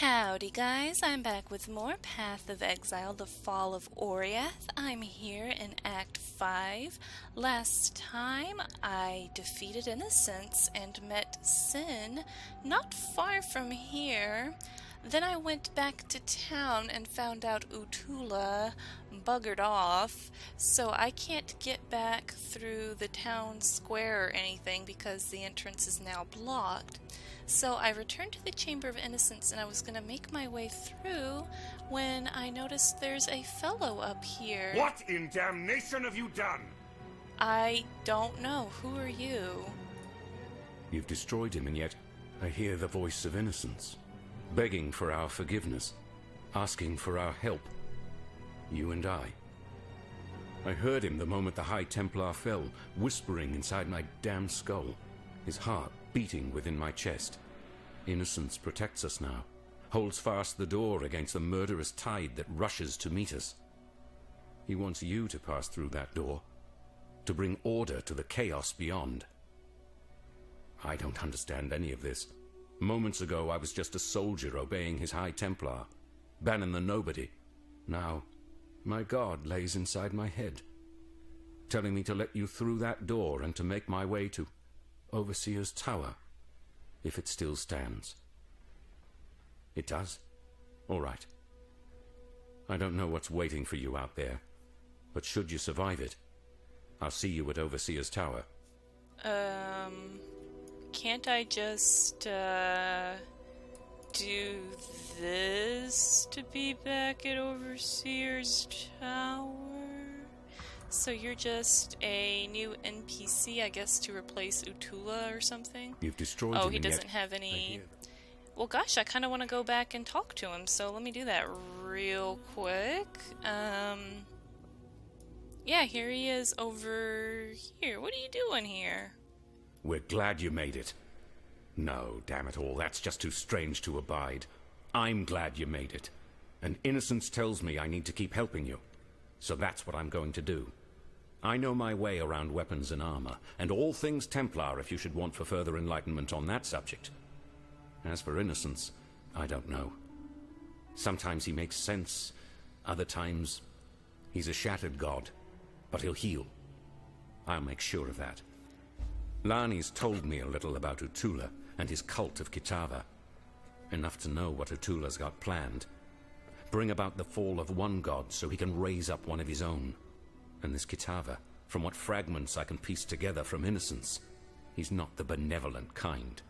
Howdy guys, I'm back with more Path of Exile, the Fall of Oriath. I'm here in Act 5. Last time I defeated Innocence and met Sin not far from here. Then I went back to town and found out Utula buggered off, so I can't get back through the town square or anything because the entrance is now blocked. So I returned to the Chamber of Innocence and I was going to make my way through when I noticed there's a fellow up here. What in damnation have you done? I don't know. Who are you? You've destroyed him, and yet I hear the voice of Innocence, begging for our forgiveness, asking for our help. You and I. I heard him the moment the High Templar fell, whispering inside my damn skull, his heart beating within my chest. Innocence protects us now, holds fast the door against the murderous tide that rushes to meet us. He wants you to pass through that door, to bring order to the chaos beyond. I don't understand any of this. Moments ago I was just a soldier obeying his High Templar, Bannon the Nobody. Now, my God lays inside my head, telling me to let you through that door and to make my way to Overseer's Tower, if it still stands. It does? All right. I don't know what's waiting for you out there, but should you survive it, I'll see you at Overseer's Tower. Can't I just, do this to be back at Overseer's Tower? So you're just a new NPC, I guess, to replace Utula or something? You've destroyed him. Oh, he doesn't have any... Well, gosh, I kind of want to go back and talk to him, so let me do that real quick. Yeah, here he is over here. What are you doing here? We're glad you made it. No, damn it all, that's just too strange to abide. I'm glad you made it. And Innocence tells me I need to keep helping you. So that's what I'm going to do. I know my way around weapons and armor, and all things Templar if you should want for further enlightenment on that subject. As for Innocence, I don't know. Sometimes he makes sense, other times he's a shattered god, but he'll heal. I'll make sure of that. Lani's told me a little about Utula and his cult of Kitava. Enough to know what Utula's got planned. Bring about the fall of one god so he can raise up one of his own. And this Kitava, from what fragments I can piece together from Innocence, he's not the benevolent kind.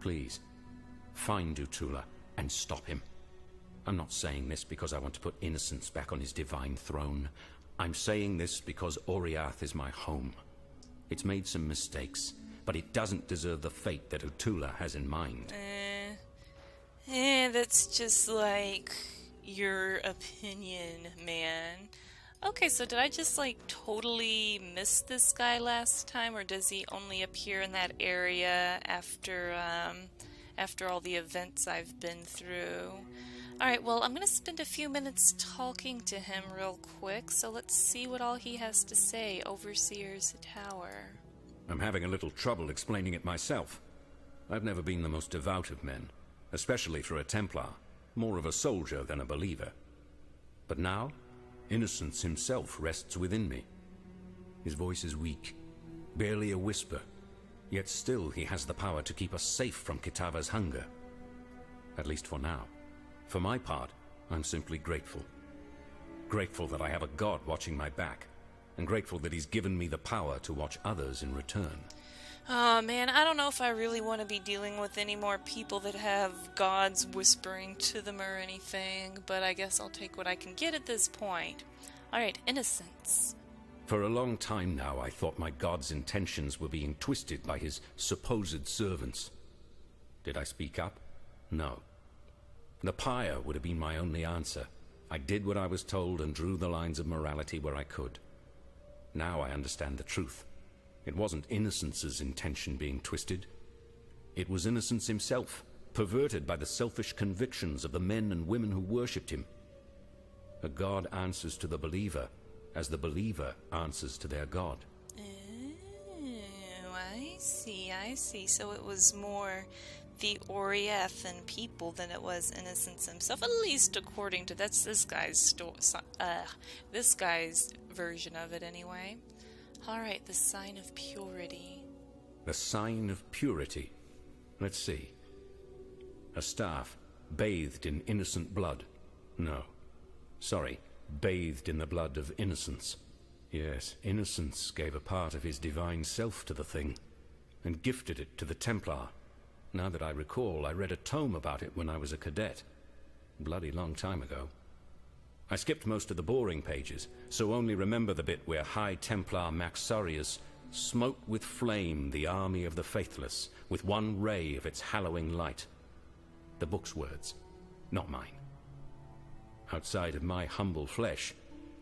Please, find Utula and stop him. I'm not saying this because I want to put Innocence back on his divine throne. I'm saying this because Oriath is my home. It's made some mistakes, but it doesn't deserve the fate that Utula has in mind. That's just like your opinion, man. Okay, so did I just like totally miss this guy last time, or does he only appear in that area after all the events I've been through? Alright, well, I'm gonna spend a few minutes talking to him real quick, so let's see what all he has to say. Overseer's Tower. I'm having a little trouble explaining it myself. I've never been the most devout of men, especially for a Templar, more of a soldier than a believer. But now, Innocence himself rests within me. His voice is weak, barely a whisper, yet still he has the power to keep us safe from Kitava's hunger. At least for now. For my part, I'm simply grateful. Grateful that I have a god watching my back, and grateful that he's given me the power to watch others in return. Oh man, I don't know if I really want to be dealing with any more people that have gods whispering to them or anything, but I guess I'll take what I can get at this point. Alright, Innocence. For a long time now, I thought my god's intentions were being twisted by his supposed servants. Did I speak up? No. The pyre would have been my only answer. I did what I was told and drew the lines of morality where I could. Now I understand the truth. It wasn't Innocence's intention being twisted. It was Innocence himself, perverted by the selfish convictions of the men and women who worshipped him. A god answers to the believer, as the believer answers to their god. Oh, I see. So it was more the Oriathan people than it was Innocence himself, at least according to this guy's this guy's version of it anyway. Alright, the sign of purity. The sign of purity. Let's see. A staff bathed in innocent blood. No. Sorry, bathed in the blood of innocence. Yes, Innocence gave a part of his divine self to the thing, and gifted it to the Templar. Now that I recall, I read a tome about it when I was a cadet. Bloody long time ago. I skipped most of the boring pages, so only remember the bit where High Templar Maxarius smote with flame the army of the faithless, with one ray of its hallowing light. The book's words, not mine. Outside of my humble flesh,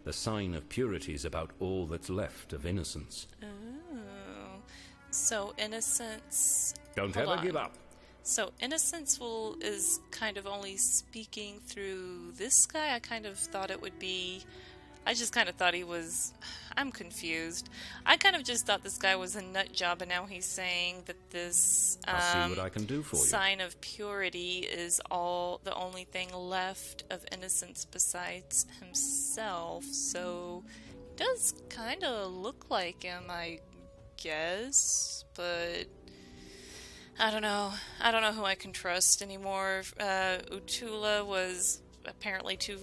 the sign of purity is about all that's left of Innocence. Oh. So Innocence... Don't ever give up. So Innocence is kind of only speaking through this guy? I kind of thought it would be... I just kind of thought he was... I'm confused. I kind of just thought this guy was a nut job, and now he's saying that this I'll see what I can do for you. Sign of purity is the only thing left of Innocence besides himself. So it does kind of look like him, I guess, but I don't know. I don't know who I can trust anymore. Utula was apparently too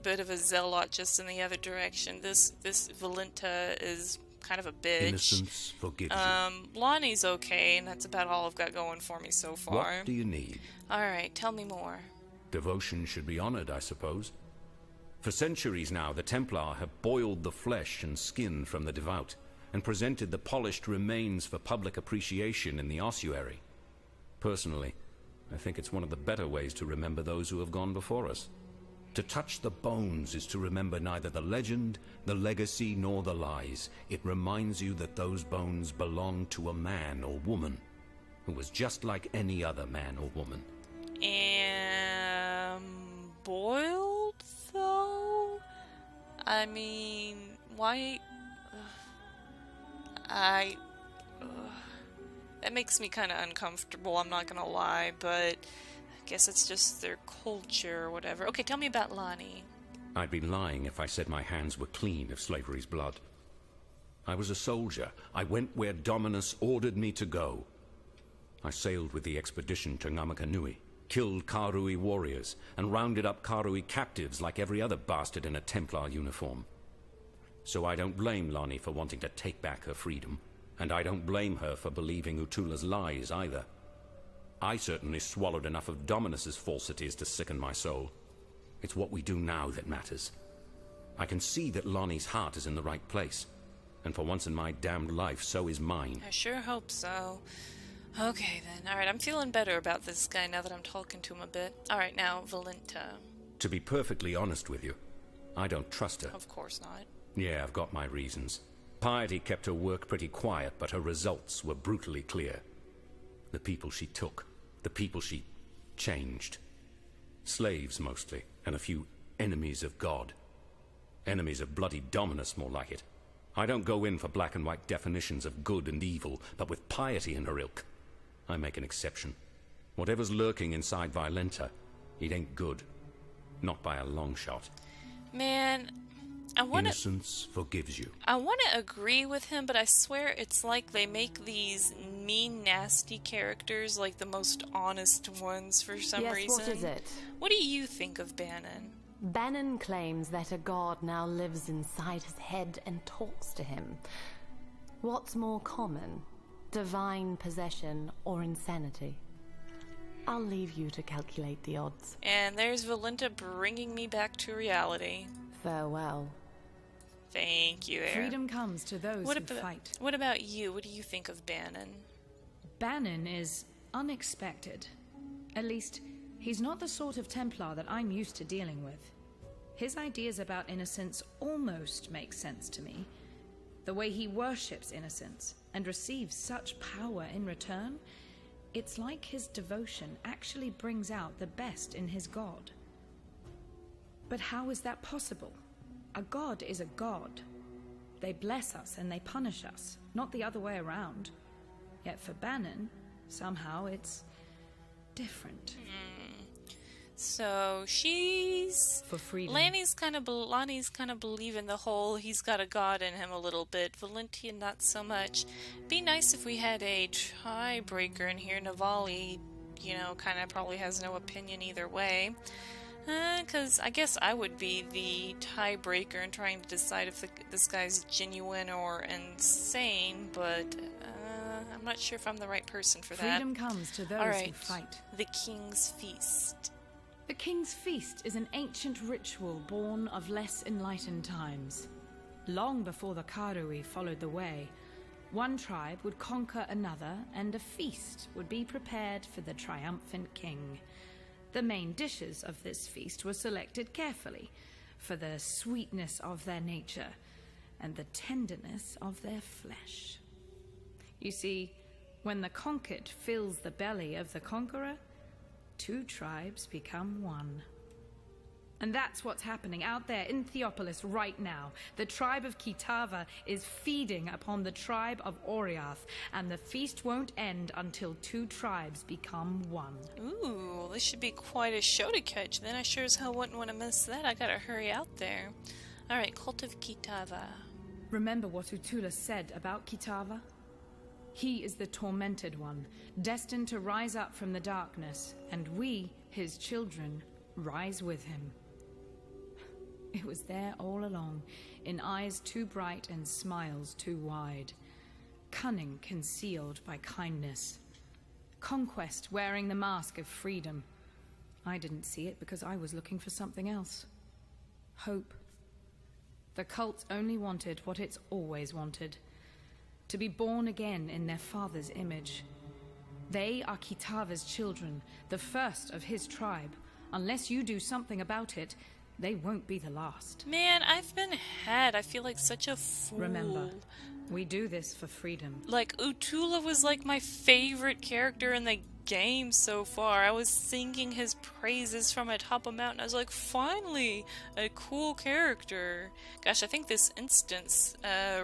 bit of a zealot just in the other direction. This Valenta is kind of a bitch. Innocence forgives you. Lonnie's okay, and that's about all I've got going for me so far. What do you need? Alright, tell me more. Devotion should be honored, I suppose. For centuries now, the Templar have boiled the flesh and skin from the devout, and presented the polished remains for public appreciation in the ossuary. Personally, I think it's one of the better ways to remember those who have gone before us. To touch the bones is to remember neither the legend, the legacy, nor the lies. It reminds you that those bones belong to a man or woman who was just like any other man or woman. Boiled, though? I mean, why... That makes me kind of uncomfortable, I'm not gonna lie, but... I guess it's just their culture or whatever. Okay, tell me about Lonnie. I'd be lying if I said my hands were clean of slavery's blood. I was a soldier. I went where Dominus ordered me to go. I sailed with the expedition to Ngamakanui, killed Karui warriors, and rounded up Karui captives like every other bastard in a Templar uniform. So I don't blame Lonnie for wanting to take back her freedom, and I don't blame her for believing Utula's lies either. I certainly swallowed enough of Dominus's falsities to sicken my soul. It's what we do now that matters. I can see that Lonnie's heart is in the right place. And for once in my damned life, so is mine. I sure hope so. Okay then. Alright, I'm feeling better about this guy now that I'm talking to him a bit. Alright, now, Valenta. To be perfectly honest with you, I don't trust her. Of course not. Yeah, I've got my reasons. Piety kept her work pretty quiet, but her results were brutally clear. The people she took. The people she changed. Slaves, mostly, and a few enemies of God. Enemies of bloody Dominus, more like it. I don't go in for black and white definitions of good and evil, but with piety in her ilk, I make an exception. Whatever's lurking inside Violenta, it ain't good. Not by a long shot. Man, Innocence forgives you. I want to agree with him, but I swear it's like they make these mean, nasty characters like the most honest ones for some reason. Yes, what is it? What do you think of Bannon? Bannon claims that a god now lives inside his head and talks to him. What's more common? Divine possession or insanity? I'll leave you to calculate the odds. And there's Valenta bringing me back to reality. Farewell. Thank you, there. Freedom comes to those who fight. What about you? What do you think of Bannon? Bannon is unexpected. At least, he's not the sort of Templar that I'm used to dealing with. His ideas about innocence almost make sense to me. The way he worships innocence and receives such power in return, it's like his devotion actually brings out the best in his god. But how is that possible? A god is a god. They bless us and they punish us, not the other way around. Yet for Bannon, somehow it's different. So she's For freedom. Lonnie's kind of believing the whole he's got a god in him a little bit. Valentia not so much. Be nice if we had a tiebreaker in here. Navali, kind of probably has no opinion either way. Because I guess I would be the tiebreaker in trying to decide if this guy's genuine or insane, but I'm not sure if I'm the right person for that. Freedom comes to those who fight. The King's Feast. The King's Feast is an ancient ritual born of less enlightened times. Long before the Karui followed the way, one tribe would conquer another and a feast would be prepared for the triumphant king. The main dishes of this feast were selected carefully for the sweetness of their nature and the tenderness of their flesh. You see, when the conquered fills the belly of the conqueror, two tribes become one. And that's what's happening out there in Theopolis right now. The tribe of Ki Tava is feeding upon the tribe of Oriath, and the feast won't end until two tribes become one. Ooh, this should be quite a show to catch. Then I sure as hell wouldn't want to miss that. I gotta hurry out there. Alright, Cult of Ki Tava. Remember what Utula said about Kitava? He is the tormented one, destined to rise up from the darkness, and we, his children, rise with him. It was there all along, in eyes too bright and smiles too wide. Cunning concealed by kindness. Conquest wearing the mask of freedom. I didn't see it because I was looking for something else. Hope. The cult only wanted what it's always wanted. To be born again in their father's image. They are Kitava's children, the first of his tribe. Unless you do something about it, they won't be the last. Man, I've been had. I feel like such a fool. Remember, we do this for freedom. Like, Utula was like my favorite character in the game so far. I was singing his praises from atop a mountain. I was like, finally, a cool character. Gosh, I think this instance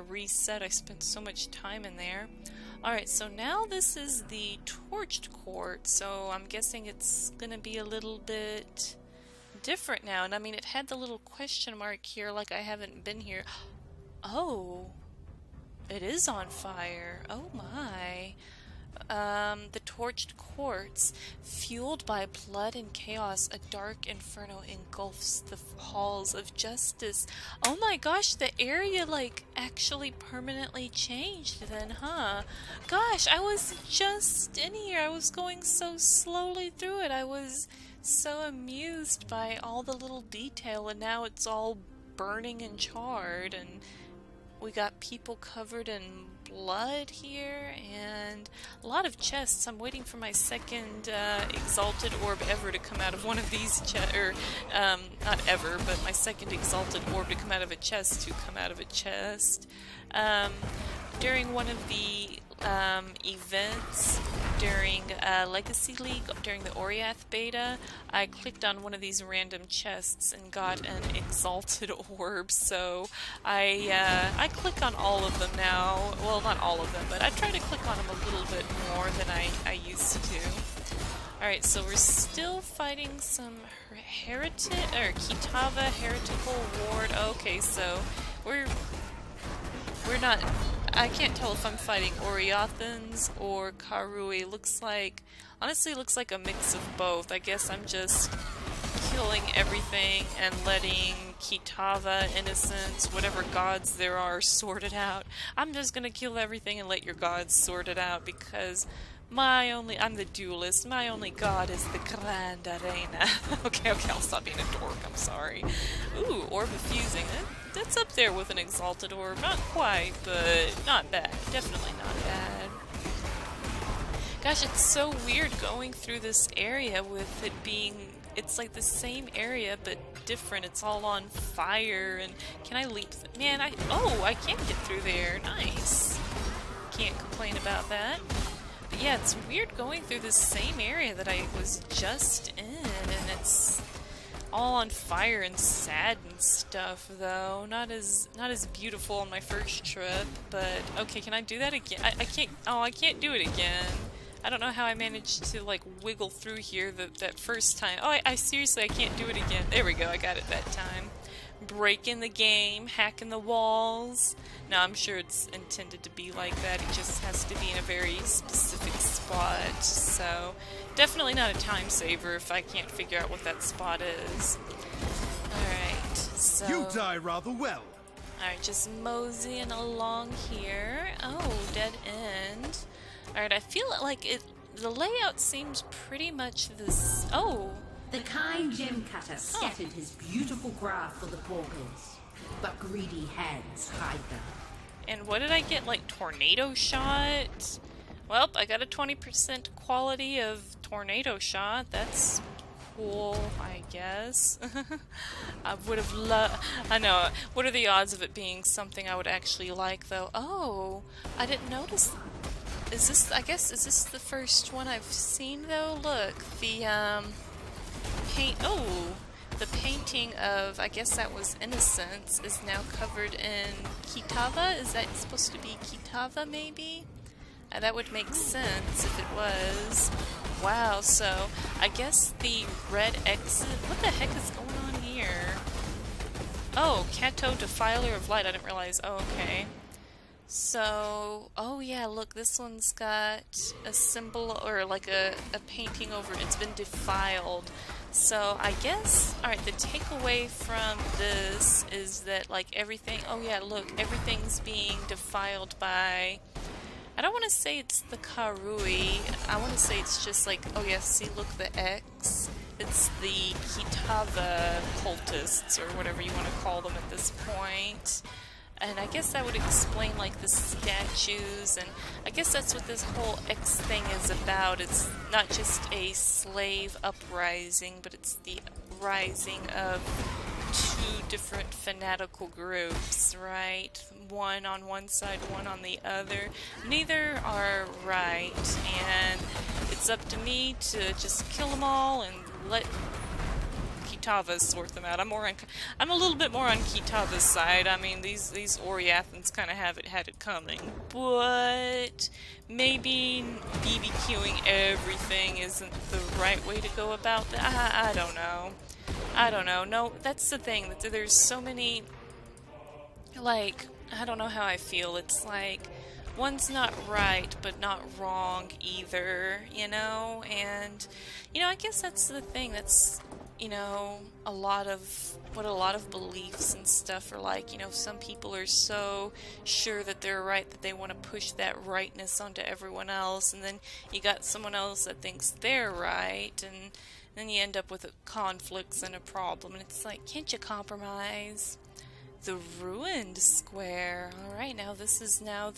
reset. I spent so much time in there. Alright, so now this is the Torched Court, so I'm guessing it's gonna be a little bit different now. And I mean, it had the little question mark here like I haven't been here. Oh, it is on fire. Oh my. The Torched Courts, fueled by blood and chaos, a dark inferno engulfs the halls of justice. Oh my gosh, the area like actually permanently changed then, huh? Gosh, I was just in here. I was going so slowly through it. I was so amused by all the little detail, and now it's all burning and charred, and we got people covered in blood here, and a lot of chests. I'm waiting for my second exalted orb ever to come out of one of these chests, or not ever, but my second exalted orb to come out of a chest during one of the events during Legacy League, during the Oriath beta, I clicked on one of these random chests and got an exalted orb, so I click on all of them now. Well, not all of them, but I try to click on them a little bit more than I used to. Alright, so we're still fighting some Kitava heretical ward. Okay, so we're not... I can't tell if I'm fighting Oriathans or Karui. Honestly, looks like a mix of both. I guess I'm just killing everything and letting Ki Tava, Innocence, whatever gods there are, sort it out. I'm just gonna kill everything and let your gods sort it out, because I'm the duelist. My only god is the Grand Arena. Okay, I'll stop being a dork. I'm sorry. Ooh, Orb of Fusing. That's up there with an Exalted Orb. Not quite, but not bad. Definitely not bad. Gosh, it's so weird going through this area with it being... It's like the same area, but different. It's all on fire, and can I leap? Man, I can get through there. Nice. Can't complain about that. But yeah, it's weird going through this same area that I was just in, and it's all on fire and sad and stuff, though. Not as beautiful on my first trip, but okay, can I do that again? I can't do it again. I don't know how I managed to like wiggle through here that first time. Oh, I seriously, I can't do it again. There we go, I got it that time. Breaking the game, hacking the walls. Now I'm sure it's intended to be like that. It just has to be in a very specific spot. So definitely not a time saver if I can't figure out what that spot is. Alright, so... You die rather well. Alright, just moseying along here. Oh, dead end. Alright, I feel like the layout seems pretty much this... Oh! The kind gem cutter scattered his beautiful craft for the paupers, but greedy hands hide them. And what did I get? Like, tornado shot? Well, I got a 20% quality of tornado shot. That's cool, I guess. I would have loved... I know. What are the odds of it being something I would actually like, though? Oh, I didn't notice... Is this... I guess, is this the first one I've seen, though? Look, the, the painting of, I guess that was Innocence, is now covered in Ki Tava? Is that supposed to be Ki Tava, maybe? That would make sense if it was. Wow, so I guess the red exit... What the heck is going on here? Oh, Kato, Defiler of Light. I didn't realize. Oh, okay. So, oh yeah, look, this one's got a symbol, or like a painting over it. It's been defiled. So, I guess, alright, the takeaway from this is that, like, everything, oh yeah, look, everything's being defiled by, I don't want to say it's the Karui, I want to say it's just like, oh yeah, see, look, the X, it's the Kitava cultists, or whatever you want to call them at this point. And I guess that would explain, like, the statues, and I guess that's what this whole X thing is about. It's not just a slave uprising, but it's the rising of two different fanatical groups, right? One on one side, one on the other. Neither are right, and it's up to me to just kill them all and let Kitava sort them out. I'm a little bit more on Kitava's side. I mean, these Oriathans kind of had it coming, but maybe BBQing everything isn't the right way to go about that. I don't know. I don't know. No, that's the thing. That there's so many. Like, I don't know how I feel. It's like one's not right, but not wrong either. You know, and I guess that's the thing. That's a lot of beliefs and stuff are like. Some people are so sure that they're right that they want to push that rightness onto everyone else, and then you got someone else that thinks they're right, and then you end up with conflicts and a problem, and it's like, can't you compromise? The Ruined Square. Alright, now this is now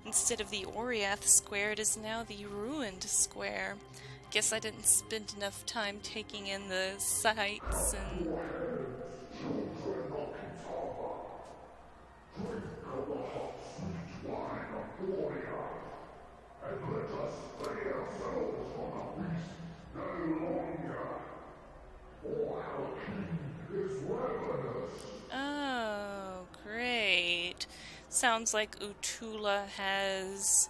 instead of the Oriath Square, it is now the Ruined Square. Guess I didn't spend enough time taking in the sights and... Oh, great. Sounds like Utula has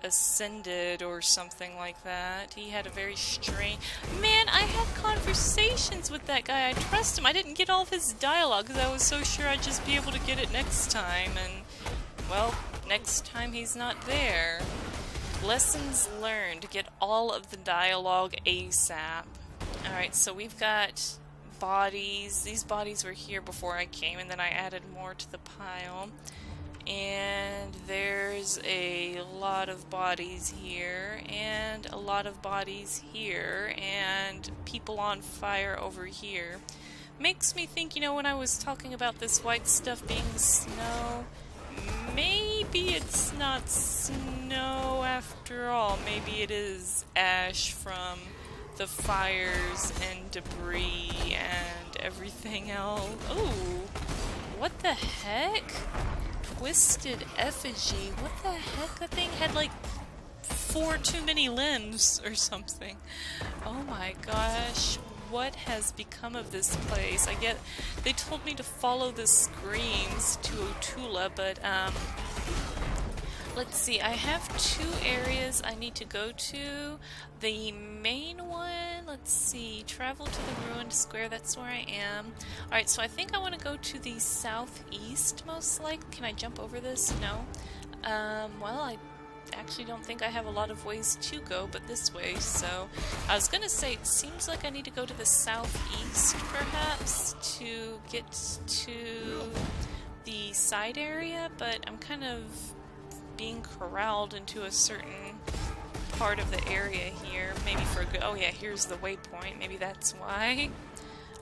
ascended or something like that. He had a very strange... Man, I had conversations with that guy. I trust him. I didn't get all of his dialogue because I was so sure I'd just be able to get it next time, and, well, next time he's not there. Lessons learned. Get all of the dialogue ASAP. Alright, so we've got bodies. These bodies were here before I came, and then I added more to the pile. And there's a lot of bodies here, and a lot of bodies here, and people on fire over here. Makes me think, when I was talking about this white stuff being snow, maybe it's not snow after all. Maybe it is ash from the fires and debris and everything else. Oh, what the heck? Twisted effigy. What the heck? That thing had like 4 too many limbs or something. Oh my gosh. What has become of this place? They told me to follow the screams to Utula, but let's see, I have 2 areas I need to go to. The main one, let's see, travel to the ruined square, that's where I am. Alright, so I think I want to go to the southeast, most likely. Can I jump over this? No. Well, I actually don't think I have a lot of ways to go but this way, so I was gonna say it seems like I need to go to the southeast perhaps to get to the side area, but I'm kind of being corralled into a certain part of the area here, maybe for a good— oh yeah, here's the waypoint, maybe that's why.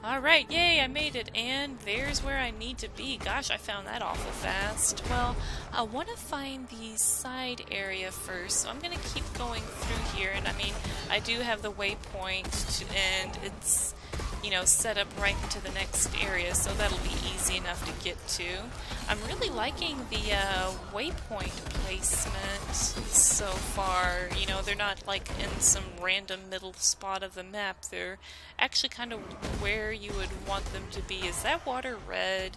Alright, yay, I made it, and there's where I need to be. Gosh, I found that awful fast. Well, I want to find the side area first, so I'm going to keep going through here, and I mean, I do have the waypoint, and it's, you know, set up right into the next area, so that'll be easy enough to get to. I'm really liking the waypoint placement so far. You know, they're not like in some random middle spot of the map. They're actually kind of where you would want them to be. Is that water red?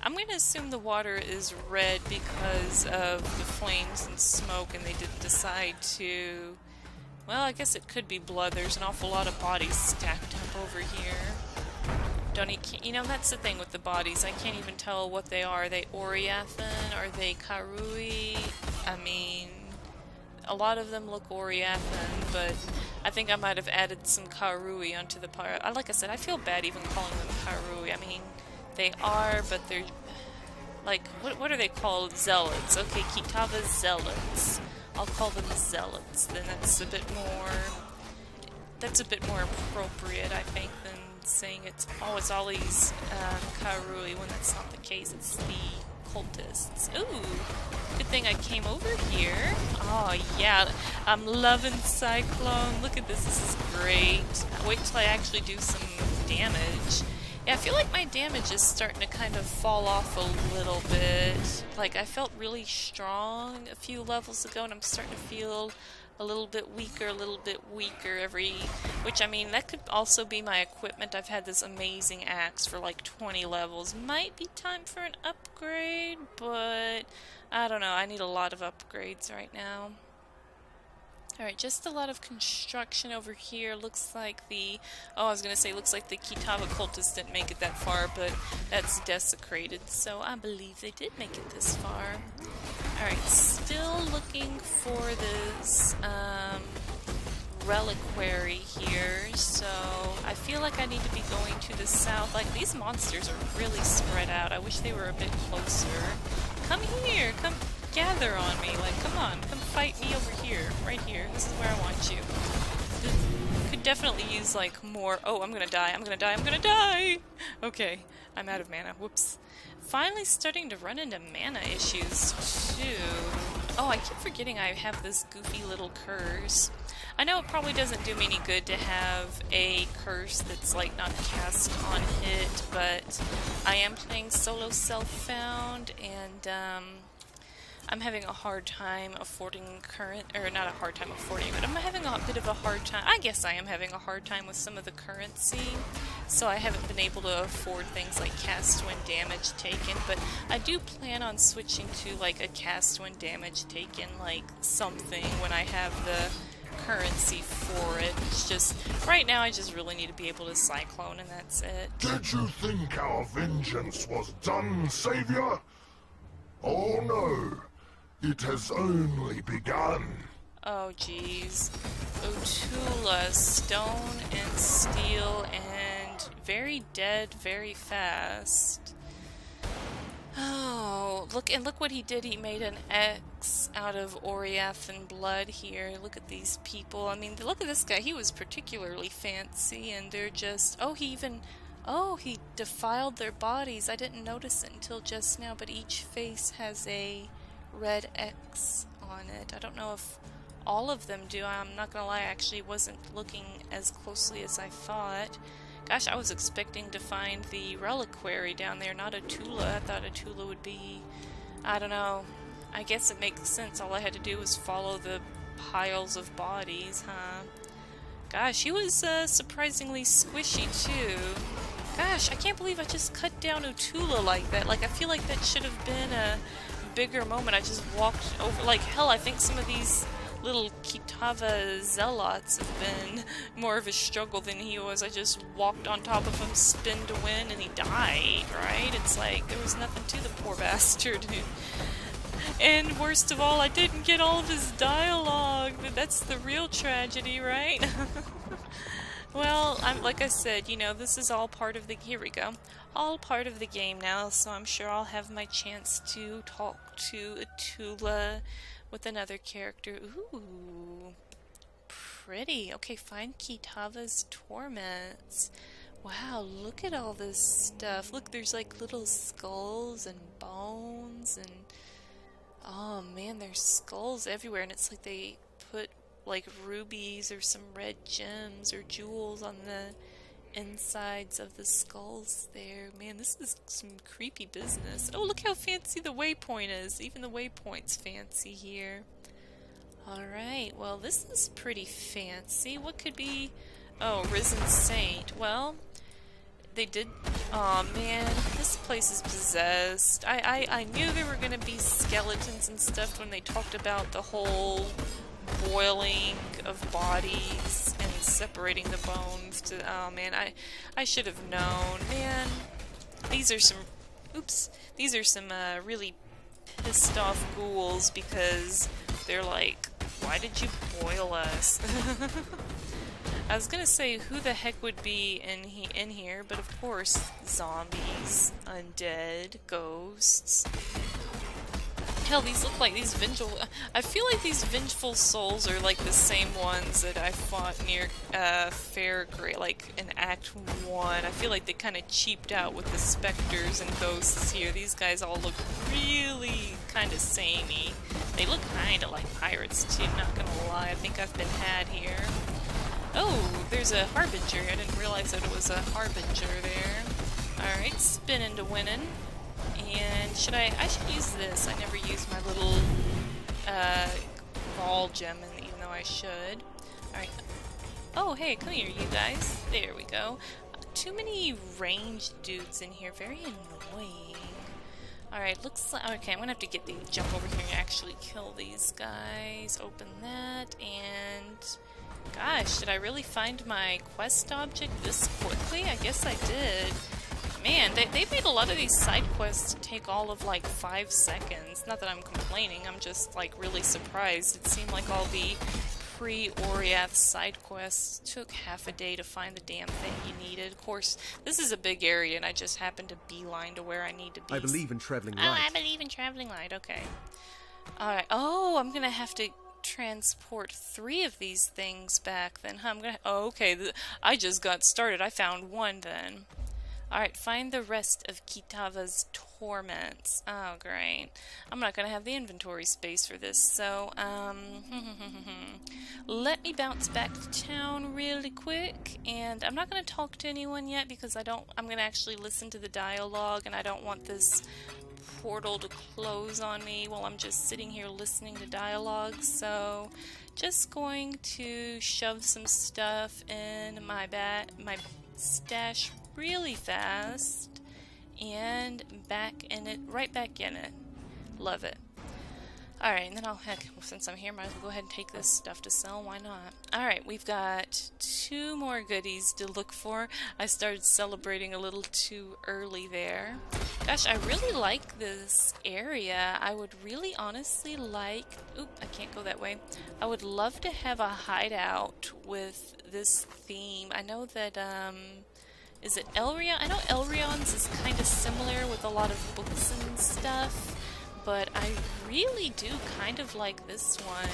I'm going to assume the water is red because of the flames and smoke, and they didn't decide to— well, I guess it could be blood. There's an awful lot of bodies stacked up over here. You know, that's the thing with the bodies. I can't even tell what they are. Are they Oriathan? Are they Karui? I mean, a lot of them look Oriathan, but I think I might have added some Karui onto the part. Like I said, I feel bad even calling them Karui. I mean, they are, but they're like, what are they called? Zealots. Okay, Ki Tava Zealots. I'll call them Zealots. Then that's a bit more appropriate, I think, than saying it's always Karui when that's not the case. It's the cultists. Ooh, good thing I came over here. Oh yeah, I'm loving Cyclone. Look at this. This is great. Wait till I actually do some damage. Yeah, I feel like my damage is starting to kind of fall off a little bit. Like, I felt really strong a few levels ago, and I'm starting to feel a little bit weaker which, I mean, that could also be my equipment. I've had this amazing axe for like 20 levels. Might be time for an upgrade, but I don't know. I need a lot of upgrades right now. Alright, just a lot of construction over here. Looks like looks like the Kitava cultists didn't make it that far, but that's desecrated, so I believe they did make it this far. Alright, still looking for this Reliquary here, so I feel like I need to be going to the south. Like, these monsters are really spread out. I wish they were a bit closer. Come here, come gather on me. Like, come on, come fight me over here, right here. This is where I want you. Could definitely use, like, more— oh, I'm gonna die, I'm gonna die, I'm gonna die! Okay, I'm out of mana. Whoops. Finally starting to run into mana issues, too. Oh, I keep forgetting I have this goofy little curse. I know it probably doesn't do me any good to have a curse that's, like, not cast on hit, but I am playing solo self-found, and, I'm having a hard time affording not a hard time affording, but I'm having a bit of a hard time— I guess I am having a hard time with some of the currency, so I haven't been able to afford things like cast when damage taken, but I do plan on switching to, like, a cast when damage taken, like, something when I have the currency for it. It's just, right now I just really need to be able to Cyclone, and that's it. Did you think our vengeance was done, Savior? Oh no. It has only begun. Oh jeez. Utula, stone and steel, and very dead very fast. Oh, look what he did. He made an X out of Oriath and blood here. Look at these people. I mean, look at this guy. He was particularly fancy, and they're just— oh, he defiled their bodies. I didn't notice it until just now, but each face has a red X on it. I don't know if all of them do. I'm not gonna lie, I actually wasn't looking as closely as I thought. Gosh, I was expecting to find the Reliquary down there, not Utula. I thought Utula would be— I don't know. I guess it makes sense. All I had to do was follow the piles of bodies, huh? Gosh, he was surprisingly squishy too. Gosh, I can't believe I just cut down Utula like that. Like, I feel like that should have been a bigger moment, I just walked over. Like, hell, I think some of these little Ki Tava zealots have been more of a struggle than he was. I just walked on top of him, spin to win, and he died, right? It's like, there was nothing to the poor bastard. And worst of all, I didn't get all of his dialogue. That's the real tragedy, right? Well, like I said, you know, this is all part of the... Here we go. All part of the game now, so I'm sure I'll have my chance to talk to Utula with another character. Ooh, pretty. Okay, find Ki Tava's Torments. Wow, look at all this stuff. Look, there's like little skulls and bones and... Oh man, there's skulls everywhere, and it's like they put like rubies or some red gems or jewels on the insides of the skulls there. Man, this is some creepy business. Oh, look how fancy the waypoint is. Even the waypoint's fancy here. Alright, well this is pretty fancy. What could be... Oh, Risen Saint. Well, they did... Oh man, this place is possessed. I knew there were gonna be skeletons and stuff when they talked about the whole boiling of bodies and separating the bones to... Oh man, I should have known. Man, these are some... Oops. These are some really pissed off ghouls because they're like, why did you boil us? I was gonna say who the heck would be in here, but of course zombies, undead, ghosts. Hell, these look like these vengeful... I feel like these vengeful souls are like the same ones that I fought near Fairgrave, like in Act 1. I feel like they kind of cheaped out with the specters and ghosts here. These guys all look really kind of samey. They look kind of like pirates too, not gonna lie. I think I've been had here. Oh, there's a Harbinger. I didn't realize that it was a Harbinger there. Alright, spin into winning. And should I should use this. I never use my little ball gem, even though I should. Alright. Oh, hey, come here, you guys. There we go. Too many ranged dudes in here. Very annoying. Alright, looks like... Okay, I'm gonna have to jump over here and actually kill these guys. Open that, and... Gosh, did I really find my quest object this quickly? I guess I did. Man, they made a lot of these side quests take all of like 5 seconds. Not that I'm complaining, I'm just like really surprised. It seemed like all the pre-Oriath side quests took half a day to find the damn thing you needed. Of course, this is a big area and I just happened to beeline to where I need to be. I believe in traveling light. Oh, I believe in traveling light, okay. Alright, oh, I'm gonna have to transport 3 of these things back then, huh? Oh, okay, I just got started. I found 1 then. Alright, find the rest of Ki Tava's Torments. Oh, great. I'm not gonna have the inventory space for this, so, let me bounce back to town really quick, and I'm not gonna talk to anyone yet because I'm gonna actually listen to the dialogue, and I don't want this portal to close on me while I'm just sitting here listening to dialogue, so just going to shove some stuff in my stash really fast and right back in it. Love it. Alright, and then since I'm here, might as well go ahead and take this stuff to sell, why not? Alright, we've got 2 more goodies to look for. I started celebrating a little too early there. Gosh, I really like this area. I would really honestly like... Oop, I can't go that way. I would love to have a hideout with this theme. I know that, is it Elrion? I know Elrion's is kind of similar with a lot of books and stuff. But I really do kind of like this one.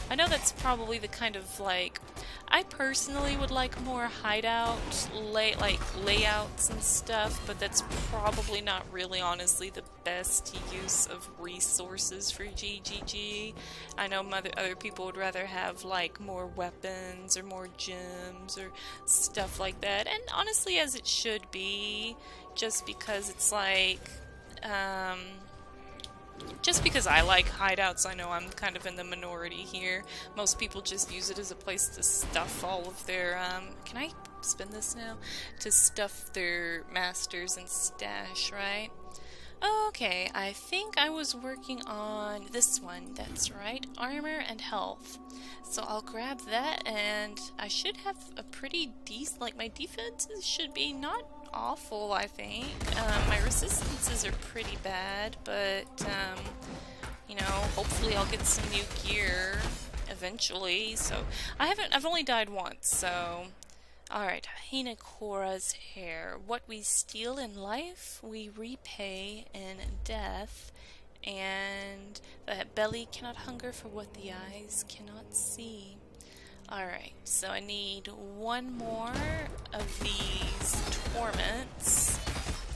I know that's probably the kind of like... I personally would like more hideout layouts and stuff, but that's probably not really honestly the best use of resources for GGG. I know other people would rather have like more weapons or more gems or stuff like that. And honestly, as it should be, just because it's like... Just because I like hideouts, I know I'm kind of in the minority here. Most people just use it as a place to stuff all of their, can I spin this now? To stuff their masters and stash, right? Okay, I think I was working on this one. That's right, armor and health. So I'll grab that, and I should have a pretty decent, like my defenses should be not awful, I think. My resistances are pretty bad, but, you know, hopefully I'll get some new gear eventually. So I've only died once, so... Alright, Hinekora's hair. What we steal in life, we repay in death. And the belly cannot hunger for what the eyes cannot see. Alright, so I need one more of these Torments.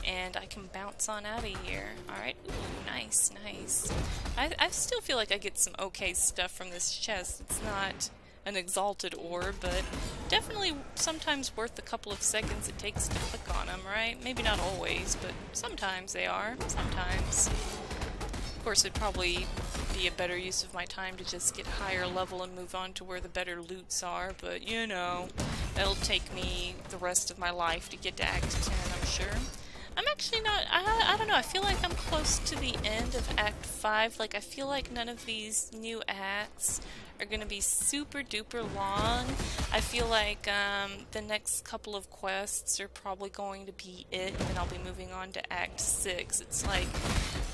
And I can bounce on out of here. Alright, ooh, nice, nice. I still feel like I get some okay stuff from this chest. It's not an exalted orb, but definitely sometimes worth the couple of seconds it takes to click on them, right? Maybe not always, but sometimes they are. Sometimes. Of course, it'd probably be a better use of my time to just get higher level and move on to where the better loots are, but you know, that'll take me the rest of my life to get to Act 10, I'm sure. I'm actually not, I don't know, I feel like I'm close to the end of Act 5. Like, I feel like none of these new acts are going to be super duper long. I feel like the next couple of quests are probably going to be it, and then I'll be moving on to Act 6. It's like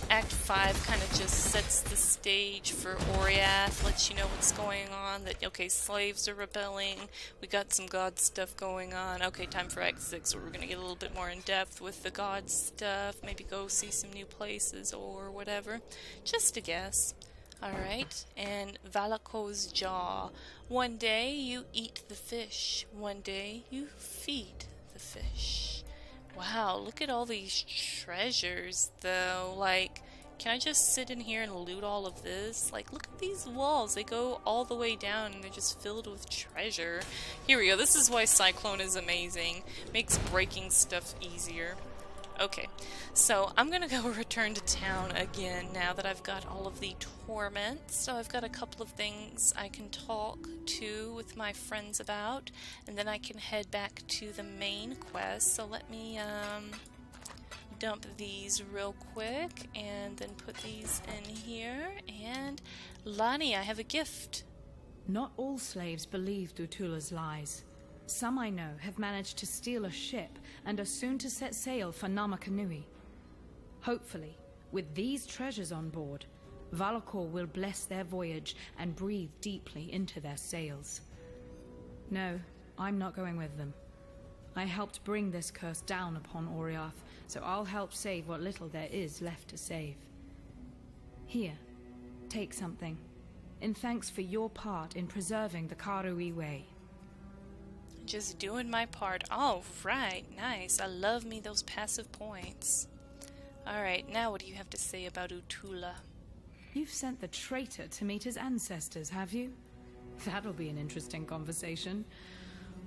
Act 5 kind of just sets the stage for Oriath, lets you know what's going on, that, okay, slaves are rebelling, we got some god stuff going on, okay, time for Act 6, where we're going to get a little bit more in depth with the god stuff, maybe go see some new places or whatever. Just a guess. Alright, and Valako's jaw. One day you eat the fish, one day you feed the fish. Wow, look at all these treasures, though. Like, can I just sit in here and loot all of this? Like, look at these walls. They go all the way down, and they're just filled with treasure. Here we go. This is why Cyclone is amazing. Makes breaking stuff easier. Okay, so I'm gonna go return to town again now that I've got all of the Torments. So I've got a couple of things I can talk to with my friends about, and then I can head back to the main quest. So let me dump these real quick and then put these in here. And Lani, I have a gift. Not all slaves believed Utula's lies. Some I know have managed to steal a ship and are soon to set sail for Namakanui. Hopefully, with these treasures on board, Valakor will bless their voyage and breathe deeply into their sails. No, I'm not going with them. I helped bring this curse down upon Oriath, so I'll help save what little there is left to save. Here, take something, in thanks for your part in preserving the Karui Way. Just doing my part. All right, nice. I love me those passive points. Alright, now what do you have to say about Utula? You've sent the traitor to meet his ancestors, have you? That'll be an interesting conversation.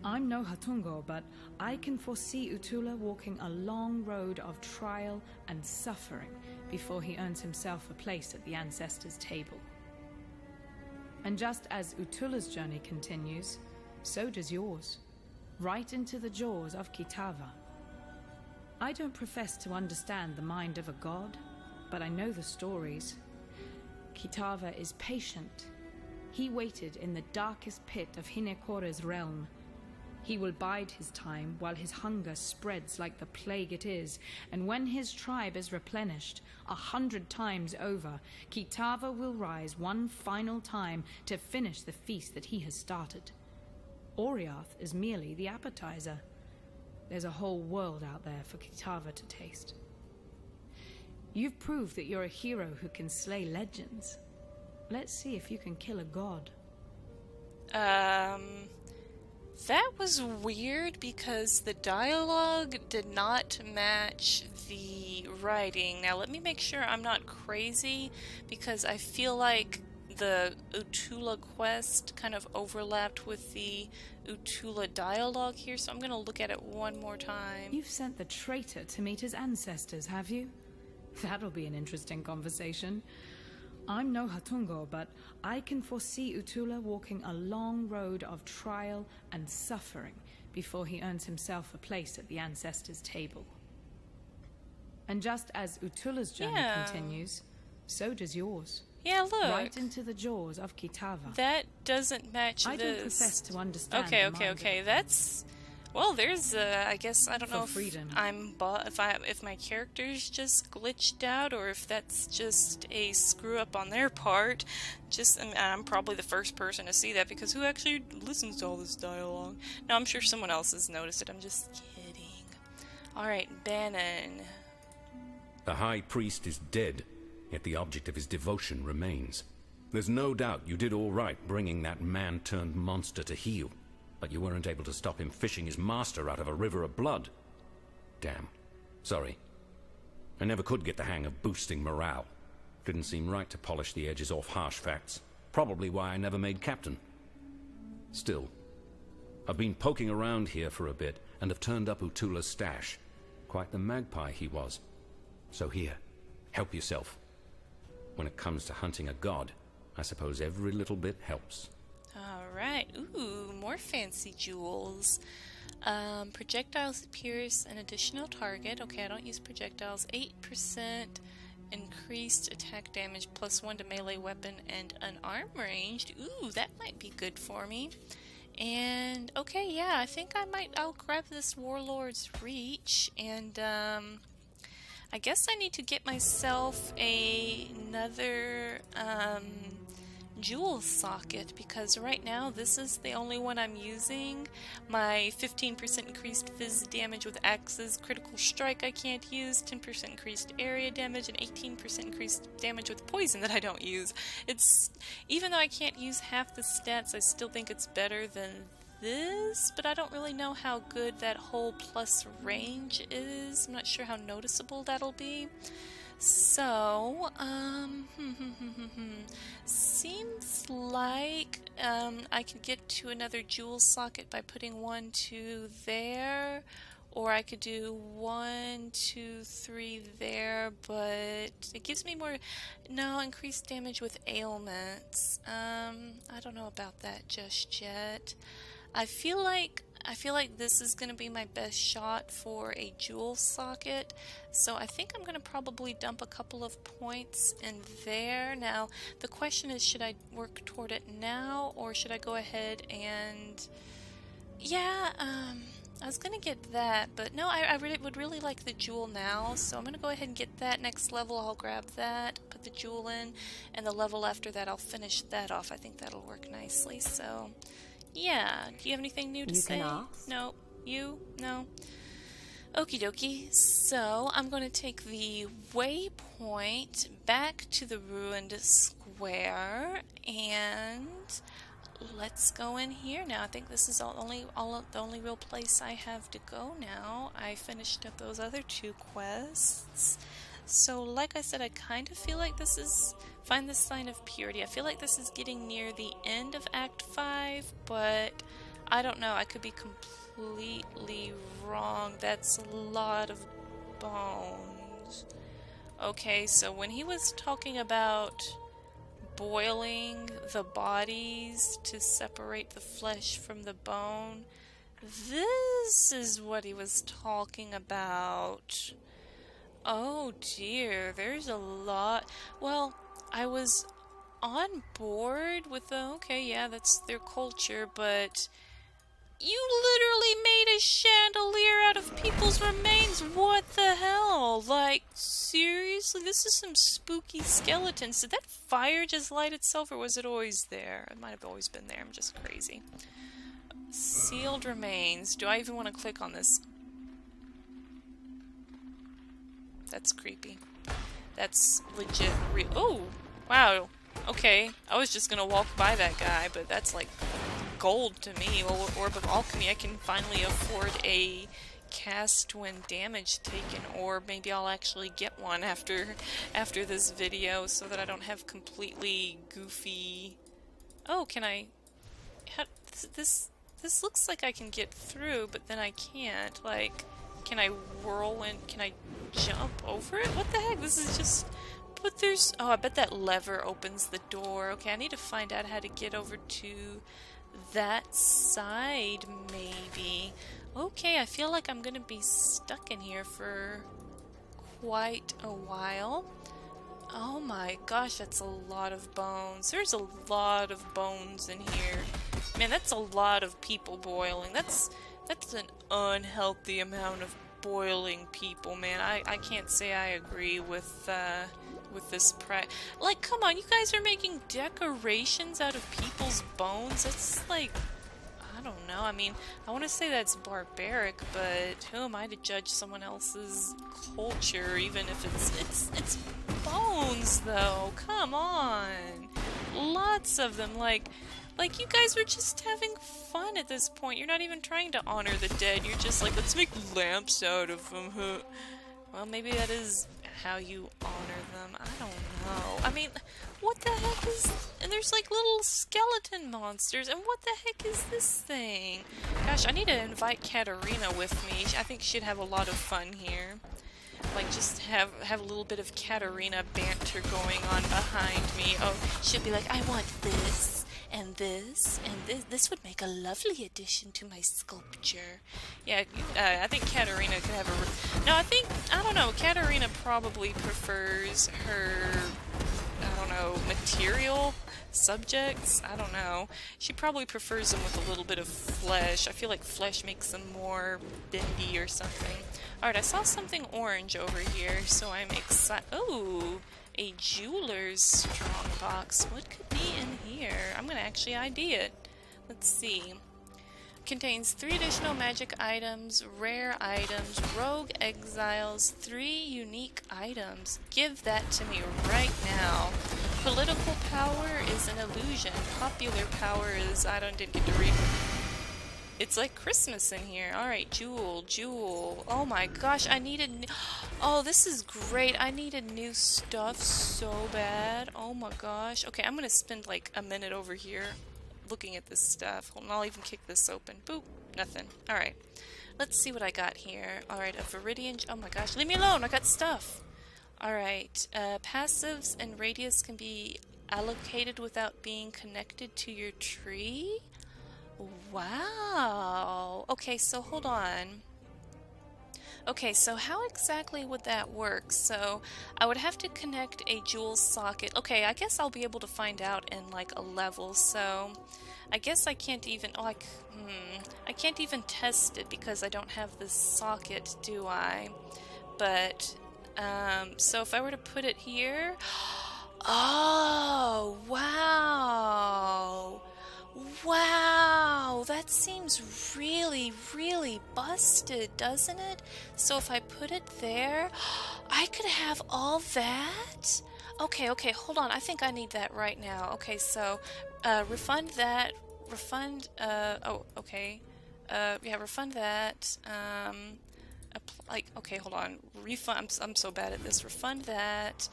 I'm no Hatungo, but I can foresee Utula walking a long road of trial and suffering before he earns himself a place at the ancestors' table. And just as Utula's journey continues, so does yours. Right into the jaws of Kitava. I don't profess to understand the mind of a god, but I know the stories. Kitava is patient. He waited in the darkest pit of Hinekora's realm. He will bide his time while his hunger spreads like the plague it is, and when his tribe is replenished 100 times over, Kitava will rise one final time to finish the feast that he has started. Oriath is merely the appetizer. There's a whole world out there for Kitava to taste. You've proved that you're a hero who can slay legends. Let's see if you can kill a god. That was weird because the dialogue did not match the writing. Now let me make sure I'm not crazy, because I feel like the Utula quest kind of overlapped with the Utula dialogue here, so I'm going to look at it one more time. You've sent the traitor to meet his ancestors, have you? That'll be an interesting conversation. I'm no Hatungo, but I can foresee Utula walking a long road of trial and suffering before he earns himself a place at the ancestors' table. And just as Utula's journey continues, so does yours. Yeah, look. Right into the jaws of Kitava. That doesn't match I this. don't profess to understand. Okay. That's... Well, there's I guess I don't know if freedom. if my character's just glitched out or if that's just a screw up on their part. I'm probably the first person to see that because who actually listens to all this dialogue? No, I'm sure someone else has noticed it. I'm just kidding. All right, Bannon. The High Priest is dead, yet the object of his devotion remains. There's no doubt you did all right bringing that man-turned-monster to heel, but you weren't able to stop him fishing his master out of a river of blood. Damn. Sorry. I never could get the hang of boosting morale. Didn't seem right to polish the edges off harsh facts. Probably why I never made captain. Still, I've been poking around here for a bit and have turned up Utula's stash. Quite the magpie he was. So here, help yourself. When it comes to hunting a god, I suppose every little bit helps. Alright, ooh, more fancy jewels. Projectiles pierce an additional target. Okay, I don't use projectiles. 8% increased attack damage plus 1 to melee weapon and unarmed ranged. Ooh, that might be good for me. And, okay, yeah, I think I'll grab this Warlord's Reach, and, I guess I need to get myself another, jewel socket, because right now this is the only one I'm using. My 15% increased fizz damage with axes, critical strike I can't use, 10% increased area damage, and 18% increased damage with poison that I don't use. Even though I can't use half the stats, I still think it's better than this, but I don't really know how good that whole plus range is. I'm not sure how noticeable that'll be. So, seems like I could get to another jewel socket by putting 1, 2 there, or I could do 1, 2, 3 there, but it gives me more, increased damage with ailments. I don't know about that just yet. I feel like this is going to be my best shot for a jewel socket, so I think I'm going to probably dump a couple of points in there. Now, the question is, should I work toward it now, or should I go ahead and... Yeah, I was going to get that, but no, I would really like the jewel now, so I'm going to go ahead and get that. Next level, I'll grab that, put the jewel in, and the level after that, I'll finish that off. I think that'll work nicely, so... Yeah, do you have anything new to say? You can ask. No. You? No. Okie dokie. So, I'm going to take the waypoint back to the ruined square, and let's go in here now. I think this is the only real place I have to go now. I finished up those other 2 quests. So, like I said, I kind of feel like this is... Find the Sign of Purity. I feel like this is getting near the end of Act 5, but I don't know. I could be completely wrong. That's a lot of bones. Okay, so when he was talking about boiling the bodies to separate the flesh from the bone, this is what he was talking about. Oh dear, there's a lot. Well, I was on board with okay, yeah, that's their culture, but you literally made a chandelier out of people's remains. What the hell? Like, seriously? This is some spooky skeletons. Did that fire just light itself, or was it always there? It might have always been there. I'm just crazy. Sealed remains. Do I even want to click on this? That's creepy. That's legit oh! Wow. Okay. I was just gonna walk by that guy, but that's like gold to me. Well, Orb of Alchemy, I can finally afford a cast when damage taken, or maybe I'll actually get one after this video so that I don't have completely goofy... Oh, can I... This looks like I can get through, but then I can't. Like, can I whirlwind? Can I jump over it? What the heck? This is just... But there's... Oh, I bet that lever opens the door. Okay, I need to find out how to get over to that side, maybe. Okay, I feel like I'm gonna be stuck in here for quite a while. Oh my gosh, that's a lot of bones. There's a lot of bones in here. Man, that's a lot of people boiling. That's an unhealthy amount of boiling people, man. I can't say I agree with this like, come on, you guys are making decorations out of people's bones? It's like, I don't know. I mean, I want to say that's barbaric, but who am I to judge someone else's culture, even if it's bones, though? Come on. Lots of them, like you guys were just having fun at this point. You're not even trying to honor the dead. You're just like, let's make lamps out of them. Well, maybe that is how you honor them. I don't know. I mean, what the heck is... And there's like little skeleton monsters. And what the heck is this thing? Gosh, I need to invite Katarina with me. I think she'd have a lot of fun here. Like, just have a little bit of Katarina banter going on behind me. Oh, she'll be like, I want this. And this, and this. This would make a lovely addition to my sculpture. Yeah, I think Katarina could have a... No, I don't know, Katarina probably prefers her, I don't know, material subjects? I don't know. She probably prefers them with a little bit of flesh. I feel like flesh makes them more bendy or something. Alright, I saw something orange over here, so I'm excited. Oh! A jeweler's strong box. What could be in here? I'm gonna actually ID it. Let's see. Contains 3 additional magic items, rare items, rogue exiles, 3 unique items. Give that to me right now. Political power is an illusion. Popular power is... didn't get to read. It's like Christmas in here. Alright, jewel. Oh my gosh, I needed... Oh, this is great. I needed new stuff so bad. Oh my gosh. Okay, I'm gonna spend like a minute over here looking at this stuff. Hold on, I'll even kick this open. Boop. Nothing. Alright. Let's see what I got here. Alright, a Viridian... Oh my gosh, leave me alone. I got stuff. Alright. Passives and radius can be allocated without being connected to your tree? Wow. Okay, so hold on. Okay, so how exactly would that work? So I would have to connect a jewel socket. Okay, I guess I'll be able to find out in like a level. So I guess I can't even I can't even test it because I don't have this socket, do I? But so if I were to put it here, oh wow. Wow, that seems really, really busted, doesn't it? So if I put it there, I could have all that? Okay, hold on. I think I need that right now. Okay, so, refund that. Refund, yeah, refund that. Okay, hold on. Refund, I'm so bad at this. Refund that.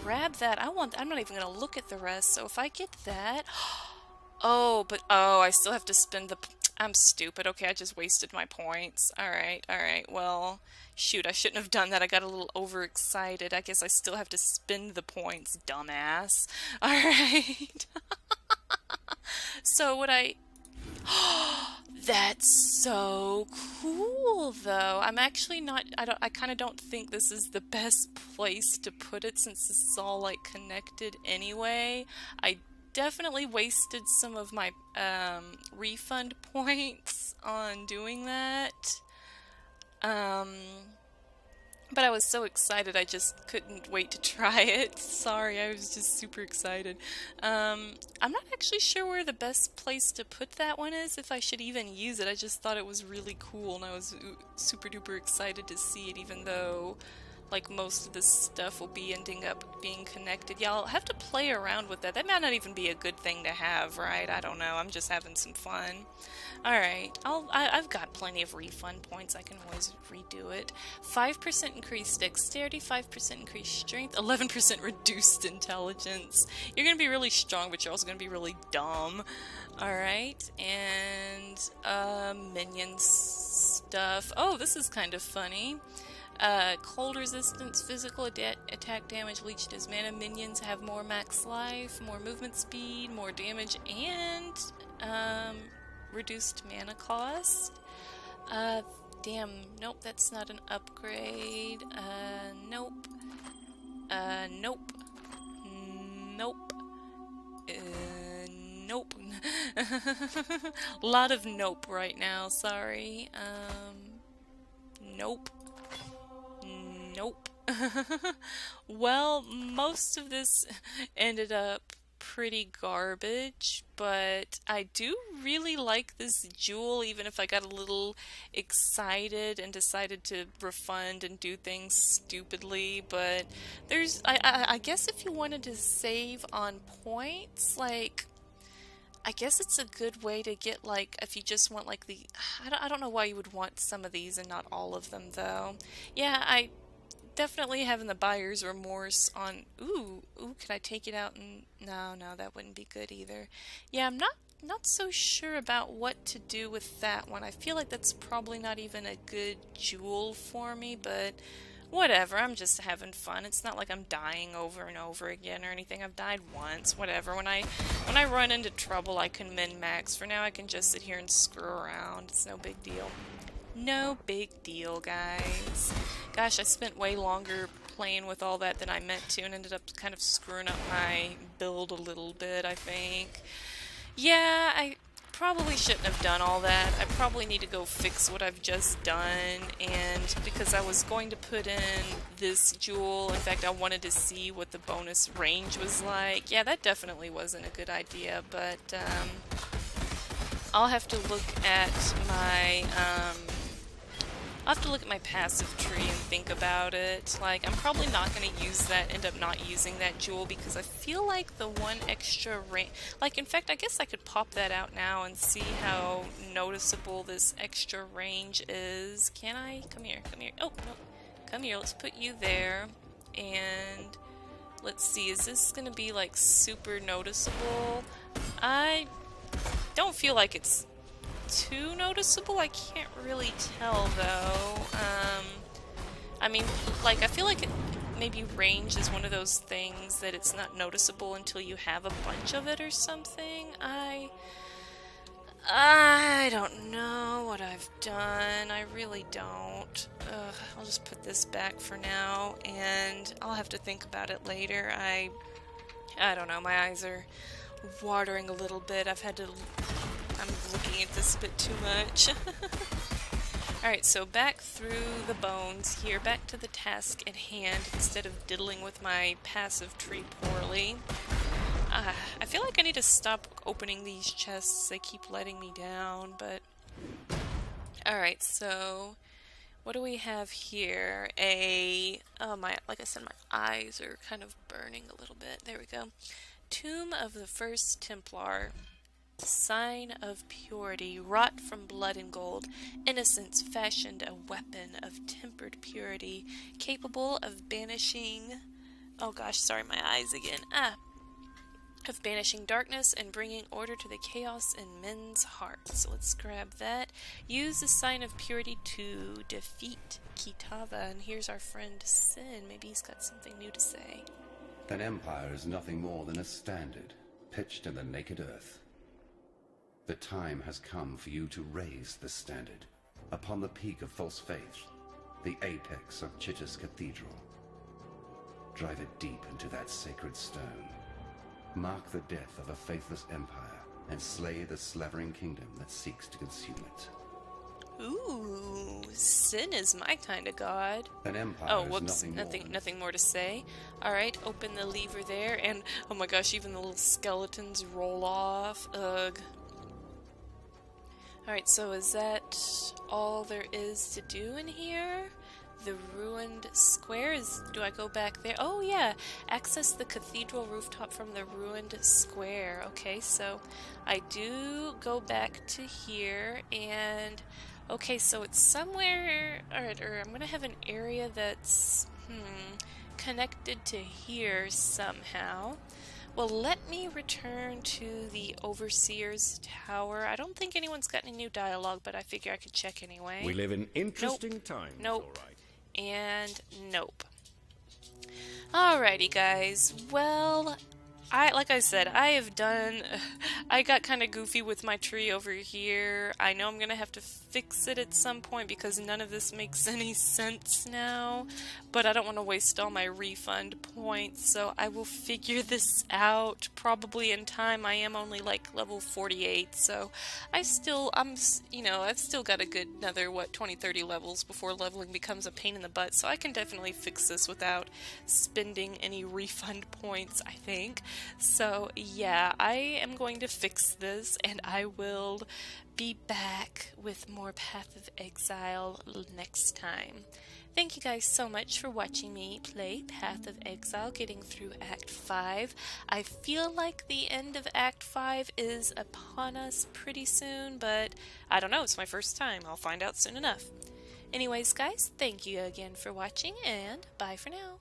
Grab that. I'm not even gonna look at the rest. So if I get that... Oh, I still have to spend the... I'm stupid. Okay, I just wasted my points. Alright, well, shoot, I shouldn't have done that. I got a little overexcited. I guess I still have to spend the points, dumbass. Alright. So what That's so cool, though. I'm actually not... I kind of don't think this is the best place to put it since this is all, like, connected anyway. I definitely wasted some of my refund points on doing that. But I was so excited I just couldn't wait to try it. Sorry, I was just super excited. I'm not actually sure where the best place to put that one is, if I should even use it. I just thought it was really cool and I was super duper excited to see it, even though like most of this stuff will be ending up being connected. Yeah, I'll have to play around with that. That might not even be a good thing to have, right? I don't know. I'm just having some fun. Alright, I've got plenty of refund points. I can always redo it. 5% increased dexterity, 5% increased strength, 11% reduced intelligence. You're gonna be really strong, but you're also gonna be really dumb. Alright, and minion stuff. Oh, this is kind of funny. Cold resistance, physical attack damage leached as mana. Minions have more max life, more movement speed, more damage, and reduced mana cost. Damn, nope, that's not an upgrade. Nope. Nope. Nope. Nope. A lot of nope right now, sorry. Nope. Nope. Well, most of this ended up pretty garbage, but I do really like this jewel, even if I got a little excited and decided to refund and do things stupidly. But there's, I guess if you wanted to save on points, like, I guess it's a good way to get, like, if you just want, like, I don't know why you would want some of these and not all of them, though. Yeah, I definitely having the buyer's remorse on, ooh, could I take it out and, no, that wouldn't be good either. Yeah, I'm not so sure about what to do with that one. I feel like that's probably not even a good jewel for me, but whatever, I'm just having fun. It's not like I'm dying over and over again or anything. I've died once, whatever. When I run into trouble, I can min-max. For now, I can just sit here and screw around. It's no big deal. No big deal, guys. Gosh, I spent way longer playing with all that than I meant to and ended up kind of screwing up my build a little bit, I think. Yeah, I probably shouldn't have done all that. I probably need to go fix what I've just done, and because I was going to put in this jewel, in fact I wanted to see what the bonus range was like. Yeah, that definitely wasn't a good idea, but I'll have to look at my passive tree and think about it. Like, I'm probably not going to use that, end up not using that jewel, because I feel like the one extra range, like, in fact, I guess I could pop that out now and see how noticeable this extra range is. Can I? Come here. Oh, no. Come here, let's put you there, and let's see, is this going to be, like, super noticeable? I don't feel like it's too noticeable. I can't really tell, though. I mean, like, I feel like maybe range is one of those things that it's not noticeable until you have a bunch of it or something. I don't know what I've done. I really don't. I'll just put this back for now, and I'll have to think about it later. I don't know, my eyes are watering a little bit. I'm looking at this a bit too much. Alright, so back through the bones here, back to the task at hand, instead of diddling with my passive tree poorly. I feel like I need to stop opening these chests. They keep letting me down, but... Alright, so what do we have here? Like I said, my eyes are kind of burning a little bit. There we go. Tomb of the First Templar. Sign of purity, wrought from blood and gold. Innocence fashioned a weapon of tempered purity, capable of banishing... Oh gosh, sorry, my eyes again. Of banishing darkness and bringing order to the chaos in men's hearts. So let's grab that. Use the sign of purity to defeat Ki Tava. And here's our friend Sin. Maybe he's got something new to say. An empire is nothing more than a standard, pitched in the naked earth. The time has come for you to raise the standard upon the peak of false faith, the apex of Chittis Cathedral. Drive it deep into that sacred stone. Mark the death of a faithless empire and slay the slavering kingdom that seeks to consume it. Ooh, Sin is my kind of god. An empire oh, is whoops, nothing more to say. Alright, open the lever there, and oh my gosh, even the little skeletons roll off. Ugh. Alright, so is that all there is to do in here? The ruined square? Do I go back there? Oh yeah, access the cathedral rooftop from the ruined square. Okay, so I do go back to here, and okay, so it's somewhere, alright, or I'm gonna have an area that's connected to here somehow. Well, let me return to the Overseer's Tower. I don't think anyone's got any new dialogue, but I figure I could check anyway. We live in interesting times, Nope. all right. And nope. Alrighty, guys. Well, like I said, I got kind of goofy with my tree over here. I know I'm gonna have to fix it at some point because none of this makes any sense now, but I don't want to waste all my refund points, so I will figure this out probably in time. I am only like level 48, so I've still got a good another 20-30 levels before leveling becomes a pain in the butt, so I can definitely fix this without spending any refund points, I think. So yeah, I am going to fix this, and I will be back with more Path of Exile next time. Thank you guys so much for watching me play Path of Exile, getting through Act 5. I feel like the end of Act 5 is upon us pretty soon, but I don't know, it's my first time. I'll find out soon enough. Anyways, guys, thank you again for watching, and bye for now.